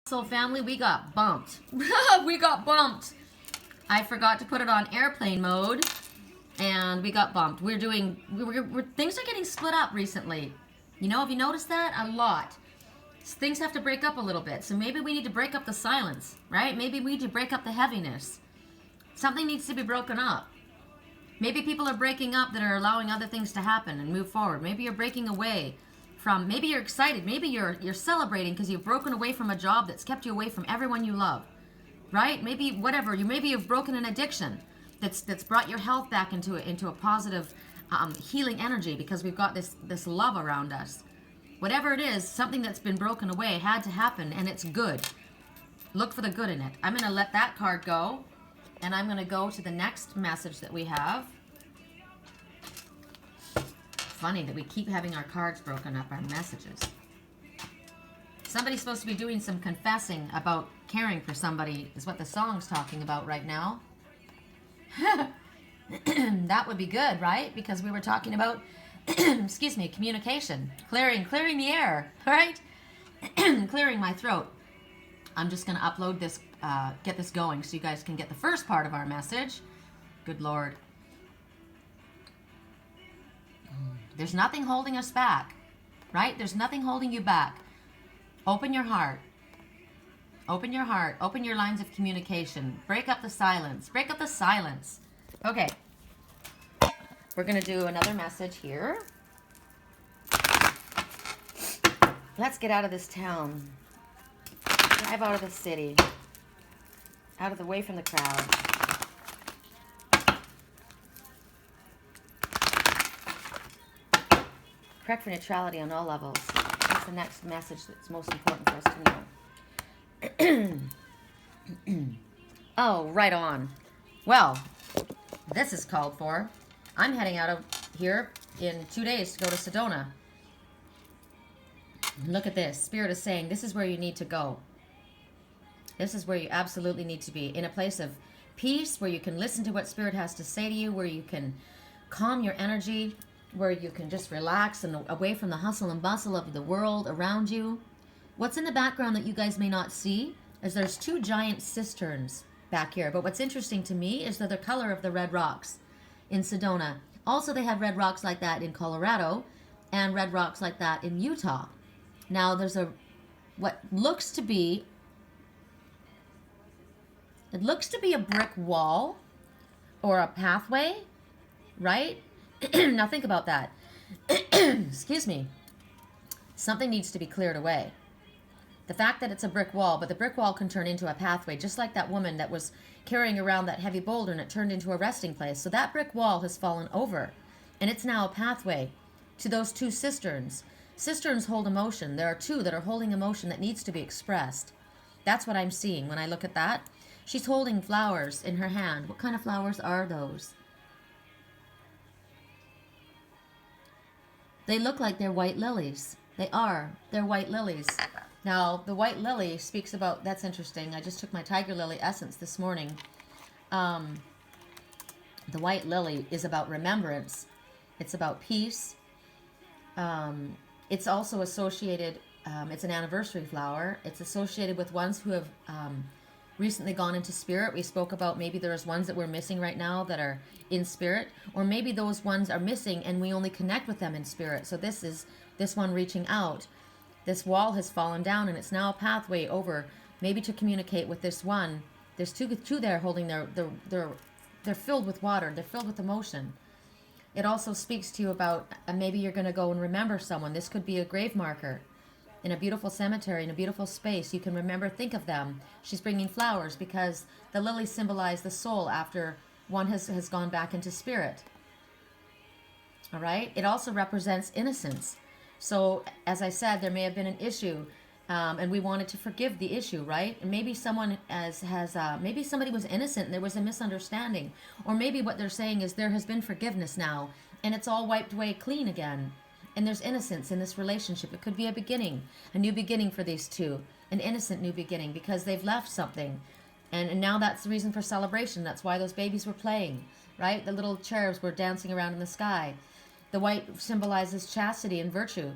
So family, we got bumped. We got bumped. I forgot to put it on airplane mode, and we got bumped. Things are getting split up recently. You know, have you noticed that? A lot. Things have to break up a little bit. So maybe we need to break up the silence, right? Maybe we need to break up the heaviness. Something needs to be broken up. Maybe people are breaking up that are allowing other things to happen and move forward. Maybe you're breaking away from, maybe you're excited. Maybe you're celebrating because you've broken away from a job that's kept you away from everyone you love, right? Maybe whatever. Maybe you've broken an addiction that's brought your health back into a positive healing energy because we've got this love around us. Whatever it is, something that's been broken away had to happen, and it's good. Look for the good in it. I'm going to let that card go, and I'm going to go to the next message that we have. Funny that we keep having our cards broken up, our messages. Somebody's supposed to be doing some confessing about caring for somebody, is what the song's talking about right now. That would be good, right? Because we were talking about excuse me, communication, clearing the air, right? Clearing my throat. I'm just going to upload this, get this going so you guys can get the first part of our message. Good Lord. There's nothing holding us back, right? There's nothing holding you back. Open your heart. Open your heart. Open your lines of communication. Break up the silence. Break up the silence. Okay. We're going to do another message here. Let's get out of this town. Drive out of the city. Out of the way from the crowd. Correct for neutrality on all levels. That's the next message that's most important for us to know. Oh, right on. Well, this is called for. I'm heading out of here in 2 days to go to Sedona. Look at this. Spirit is saying this is where you need to go. This is where you absolutely need to be. In a place of peace, where you can listen to what Spirit has to say to you, where you can calm your energy, where you can just relax and away from the hustle and bustle of the world around you. What's in the background that you guys may not see is there's 2 giant cisterns back here. But what's interesting to me is they're the color of the red rocks in Sedona. Also, they have red rocks like that in Colorado and red rocks like that in Utah. Now, there's what looks to be, it looks to be a brick wall or a pathway, right? Now think about that. Excuse me. Something needs to be cleared away. The fact that it's a brick wall, but the brick wall can turn into a pathway, just like that woman that was carrying around that heavy boulder and it turned into a resting place. So that brick wall has fallen over, and it's now a pathway to those 2 cisterns. Cisterns hold emotion. There are 2 that are holding emotion that needs to be expressed. That's what I'm seeing when I look at that. She's holding flowers in her hand. What kind of flowers are those? They look like they're white lilies. They are. They're white lilies. Now, the white lily speaks about, that's interesting. I just took my tiger lily essence this morning. The white lily is about remembrance. It's about peace. It's also associated, it's an anniversary flower. It's associated with ones who have recently gone into spirit. We spoke about maybe there's ones that we're missing right now that are in spirit, or maybe those ones are missing and we only connect with them in spirit. So this is this one reaching out. This wall has fallen down and it's now a pathway over, maybe to communicate with this one. There's two there holding they're filled with water. They're filled with emotion. It also speaks to you about maybe you're going to go and remember someone. This could be a grave marker in a beautiful cemetery, in a beautiful space. You can remember, think of them. She's bringing flowers because the lilies symbolize the soul after one has gone back into spirit. All right? It also represents innocence. So, as I said, there may have been an issue, and we wanted to forgive the issue, right? And maybe someone maybe somebody was innocent and there was a misunderstanding. Or maybe what they're saying is there has been forgiveness now, and it's all wiped away clean again. And there's innocence in this relationship. It could be a beginning, a new beginning for these 2, an innocent new beginning because they've left something. And now that's the reason for celebration. That's why those babies were playing, right? The little cherubs were dancing around in the sky. The white symbolizes chastity and virtue.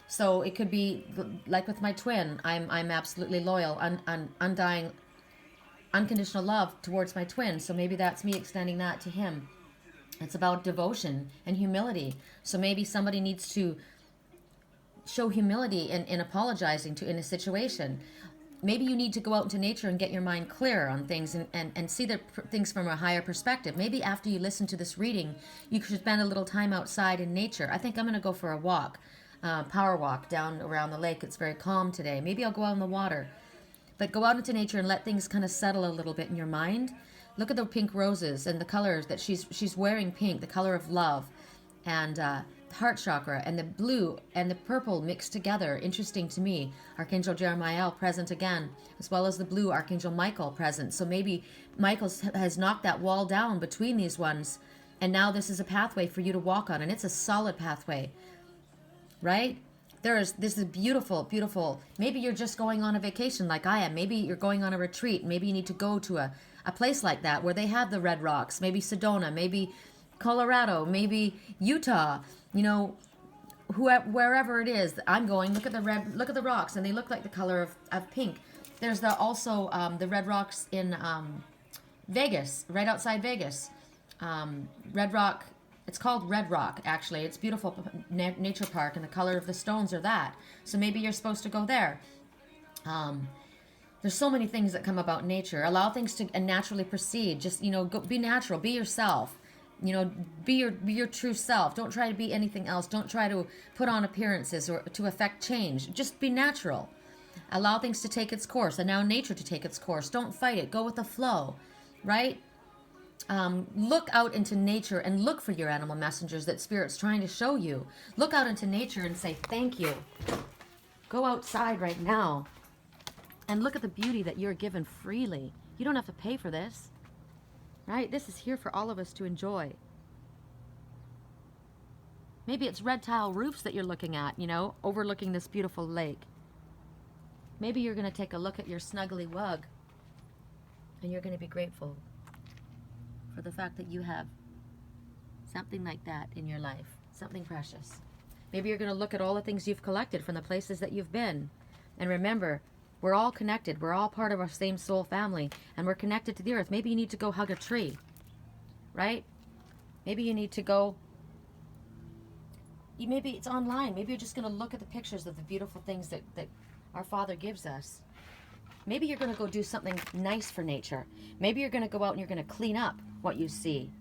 So it could be like with my twin. I'm absolutely loyal, undying, unconditional love towards my twin. So maybe that's me extending that to him. It's about devotion and humility. So maybe somebody needs to show humility in apologizing to in a situation. Maybe you need to go out into nature and get your mind clear on things and see the things from a higher perspective. Maybe after you listen to this reading, you should spend a little time outside in nature. I think I'm going to go for a walk, power walk down around the lake. It's very calm today. Maybe I'll go out in the water. But go out into nature and let things kind of settle a little bit in your mind. Look at the pink roses and the colors that she's wearing pink, the color of love, and heart chakra, and the blue and the purple mixed together. Interesting to me. Archangel Jeremiah present again, as well as the blue Archangel Michael present. So maybe Michael has knocked that wall down between these ones, and now this is a pathway for you to walk on, and it's a solid pathway, right? This is beautiful, beautiful. Maybe you're just going on a vacation like I am. Maybe you're going on a retreat. Maybe you need to go to a place like that where they have the red rocks. Maybe Sedona, maybe Colorado, maybe Utah, wherever it is. I'm going, look at the rocks, and they look like the color of pink. There's also the red rocks in Vegas, right outside Vegas. Red Rock, it's called Red Rock, actually. It's beautiful nature park, and the color of the stones are that. So maybe you're supposed to go there. There's so many things that come about nature. Allow things to naturally proceed. Just, go, be natural, be yourself. Be your true self. Don't try to be anything else. Don't try to put on appearances or to affect change. Just be natural. Allow things to take its course. Allow nature to take its course. Don't fight it. Go with the flow, right? Look out into nature and look for your animal messengers that Spirit's trying to show you. Look out into nature and say thank you. Go outside right now and look at the beauty that you're given freely. You don't have to pay for this, right? This is here for all of us to enjoy. Maybe it's red tile roofs that you're looking at, overlooking this beautiful lake. Maybe you're going to take a look at your snuggly wug and you're going to be grateful for the fact that you have something like that in your life, something precious. Maybe you're going to look at all the things you've collected from the places that you've been. And remember, we're all connected. We're all part of our same soul family, and we're connected to the earth. Maybe you need to go hug a tree, right? Maybe you need to go, maybe it's online. Maybe you're just going to look at the pictures of the beautiful things that our Father gives us. Maybe you're going to go do something nice for nature. Maybe you're going to go out and you're going to clean up what you see,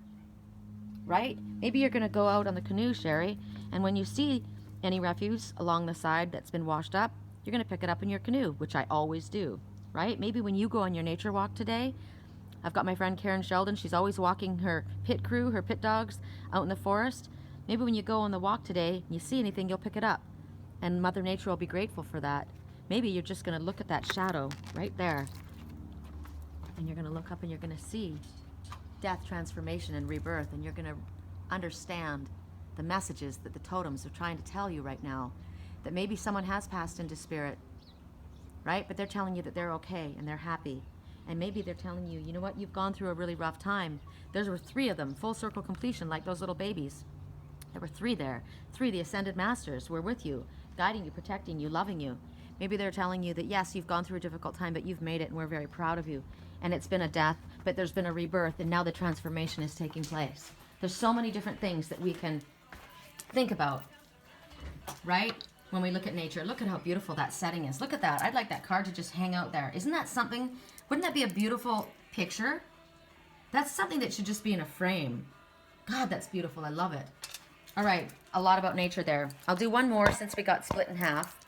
right? Maybe you're going to go out on the canoe, Sherri, and when you see any refuse along the side that's been washed up, you're going to pick it up in your canoe, which I always do, right? Maybe when you go on your nature walk today, I've got my friend Karen Sheldon. She's always walking her pit crew, her pit dogs, out in the forest. Maybe when you go on the walk today and you see anything, you'll pick it up. And Mother Nature will be grateful for that. Maybe you're just going to look at that shadow right there. And you're going to look up and you're going to see death, transformation, and rebirth. And you're going to understand the messages that the totems are trying to tell you right now. That maybe someone has passed into spirit, right? But they're telling you that they're okay and they're happy. And maybe they're telling you, you know what, you've gone through a really rough time. There were 3 of them, full circle completion, like those little babies. There were 3 there. 3, the Ascended Masters, were with you, guiding you, protecting you, loving you. Maybe they're telling you that, yes, you've gone through a difficult time, but you've made it, and we're very proud of you. And it's been a death, but there's been a rebirth, and now the transformation is taking place. There's so many different things that we can think about, right? When we look at nature, look at how beautiful that setting is. Look at that. I'd like that card to just hang out there. Isn't that something? Wouldn't that be a beautiful picture? That's something that should just be in a frame. God, that's beautiful. I love it. All right, a lot about nature there. I'll do one more since we got split in half.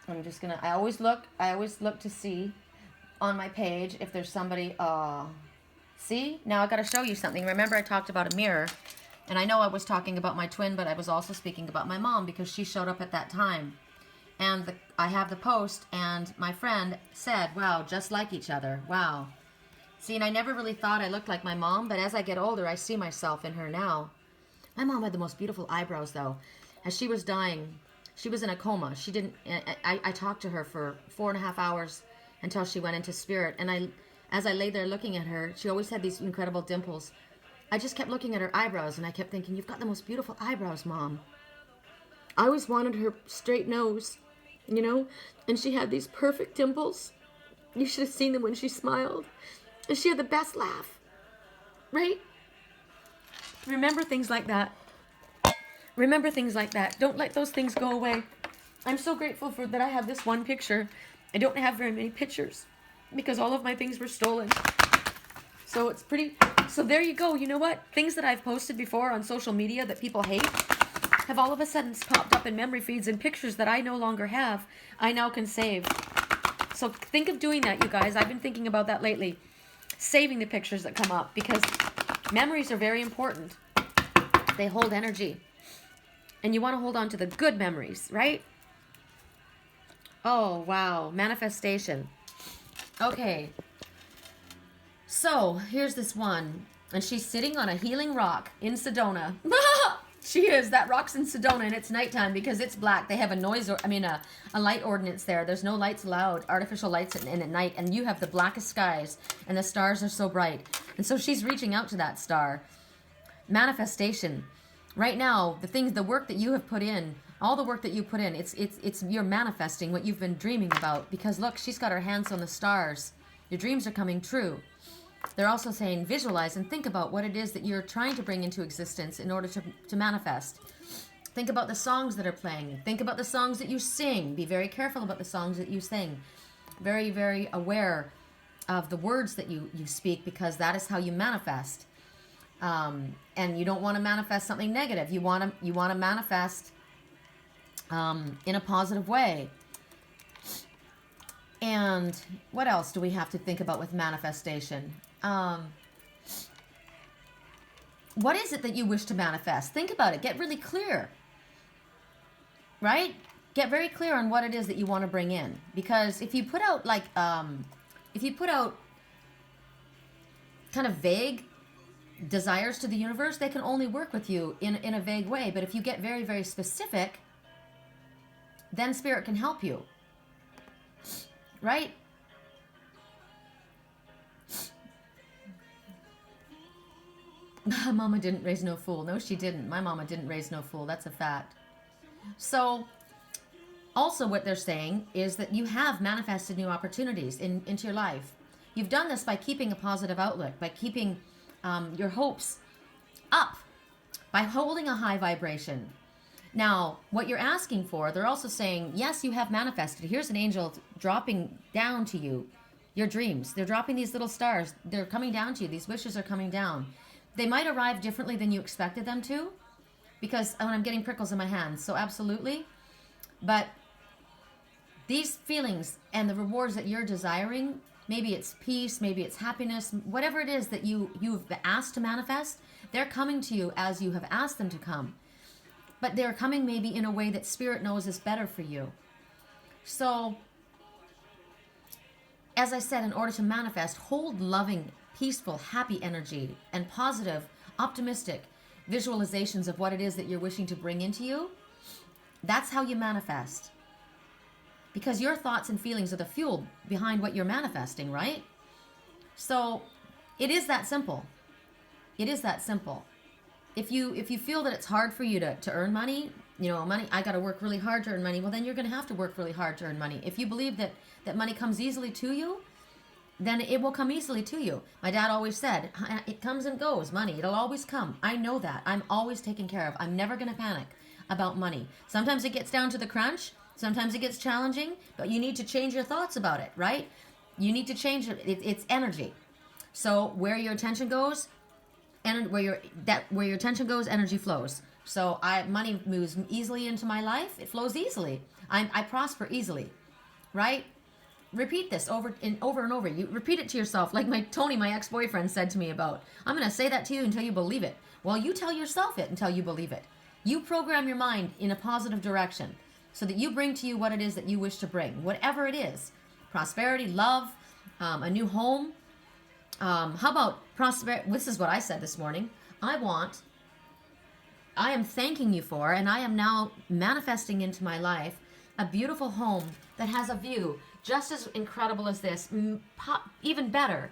I'm just gonna, I always look to see on my page if there's somebody, see? Now I gotta show you something. Remember I talked about a mirror, and I know I was talking about my twin, but I was also speaking about my mom because she showed up at that time. And I have the post, and my friend said, wow, just like each other, wow. See, and I never really thought I looked like my mom, but as I get older, I see myself in her now. My mom had the most beautiful eyebrows, though. As she was dying, she was in a coma. She didn't, I talked to her for 4.5 hours until she went into spirit. And as I lay there looking at her, she always had these incredible dimples. I just kept looking at her eyebrows, and I kept thinking, you've got the most beautiful eyebrows, Mom. I always wanted her straight nose, you know, and she had these perfect dimples. You should have seen them when she smiled. And she had the best laugh, right? Remember things like that. Remember things like that. Don't let those things go away. I'm so grateful for that I have this one picture. I don't have very many pictures because all of my things were stolen. So it's pretty, so there you go. You know what? Things that I've posted before on social media that people hate have all of a sudden popped up in memory feeds, and pictures that I no longer have, I now can save. So think of doing that, you guys. I've been thinking about that lately. Saving the pictures that come up, because memories are very important. They hold energy. And you want to hold on to the good memories, right? Oh, wow. Manifestation. Okay. So, here's this one. And she's sitting on a healing rock in Sedona. She is. That rock's in Sedona, and it's nighttime because it's black. They have a light ordinance there. There's no lights allowed, artificial lights in at night, and you have the blackest skies, and the stars are so bright. And so she's reaching out to that star. Manifestation. Right now, the work that you have put in, all the work that you put in, it's you're manifesting what you've been dreaming about. Because look, she's got her hands on the stars. Your dreams are coming true. They're also saying visualize and think about what it is that you're trying to bring into existence in order to manifest. Think about the songs that are playing. Think about the songs that you sing. Be very careful about the songs that you sing. Very, very aware of the words that you speak, because that is how you manifest. And you don't want to manifest something negative. You want to manifest in a positive way. And what else do we have to think about with manifestation? What is it that you wish to manifest? Think about it. Get really clear. Right? Get very clear on what it is that you want to bring in. Because if you put out kind of vague desires to the universe, they can only work with you in a vague way. But if you get very, very specific, then Spirit can help you. Right? Mama didn't raise no fool. No, she didn't. My mama didn't raise no fool. That's a fact. So, also what they're saying is that you have manifested new opportunities into your life. You've done this by keeping a positive outlook, by keeping your hopes up, by holding a high vibration. Now, what you're asking for, they're also saying, yes, you have manifested. Here's an angel dropping down to you, your dreams. They're dropping these little stars. They're coming down to you. These wishes are coming down. They might arrive differently than you expected them to, because I'm getting prickles in my hands. So absolutely. But these feelings and the rewards that you're desiring, maybe it's peace, maybe it's happiness, whatever it is that you've asked to manifest, they're coming to you as you have asked them to come. But they're coming maybe in a way that Spirit knows is better for you. So, as I said, in order to manifest, hold loving, peaceful, happy energy and positive, optimistic visualizations of what it is that you're wishing to bring into you. That's how you manifest. Because your thoughts and feelings are the fuel behind what you're manifesting, right? So, it is that simple. It is that simple. If you feel that it's hard for you to earn money, I got to work really hard to earn money, well, then you're going to have to work really hard to earn money. If you believe that money comes easily to you, then it will come easily to you. My dad always said, it comes and goes, money. It'll always come. I know that. I'm always taken care of. I'm never going to panic about money. Sometimes it gets down to the crunch. Sometimes it gets challenging, but you need to change your thoughts about it, right? You need to change it. It's energy. So where your attention goes, and where your attention goes, energy flows. So money moves easily into my life. It flows easily. I prosper easily, right? Repeat this over and over. You repeat it to yourself, like my ex-boyfriend said to me about. I'm going to say that to you until you believe it. Well, you tell yourself it until you believe it. You program your mind in a positive direction so that you bring to you what it is that you wish to bring, whatever it is. Prosperity, love, a new home. How about prosperity? This is what I said this morning. I am thanking you for, and I am now manifesting into my life, a beautiful home that has a view just as incredible as this, even better,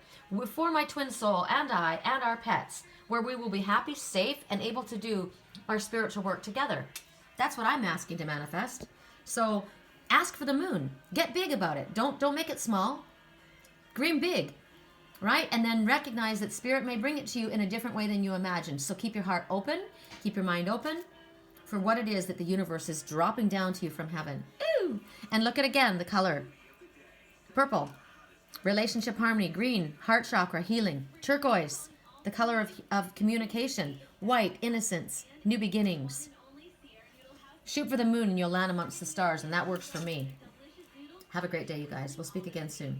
for my twin soul and I and our pets, where we will be happy, safe, and able to do our spiritual work together. That's what I'm asking to manifest. So ask for the moon. Get big about it. Don't make it small. Dream big, right? And then recognize that spirit may bring it to you in a different way than you imagined. So keep your heart open, keep your mind open for what it is that the universe is dropping down to you from heaven. Ooh! And look at again the color. Purple, relationship harmony. Green, heart chakra, healing. Turquoise, the color of communication. White, innocence, new beginnings. Shoot for the moon and you'll land amongst the stars, and that works for me. Have a great day, you guys. We'll speak again soon.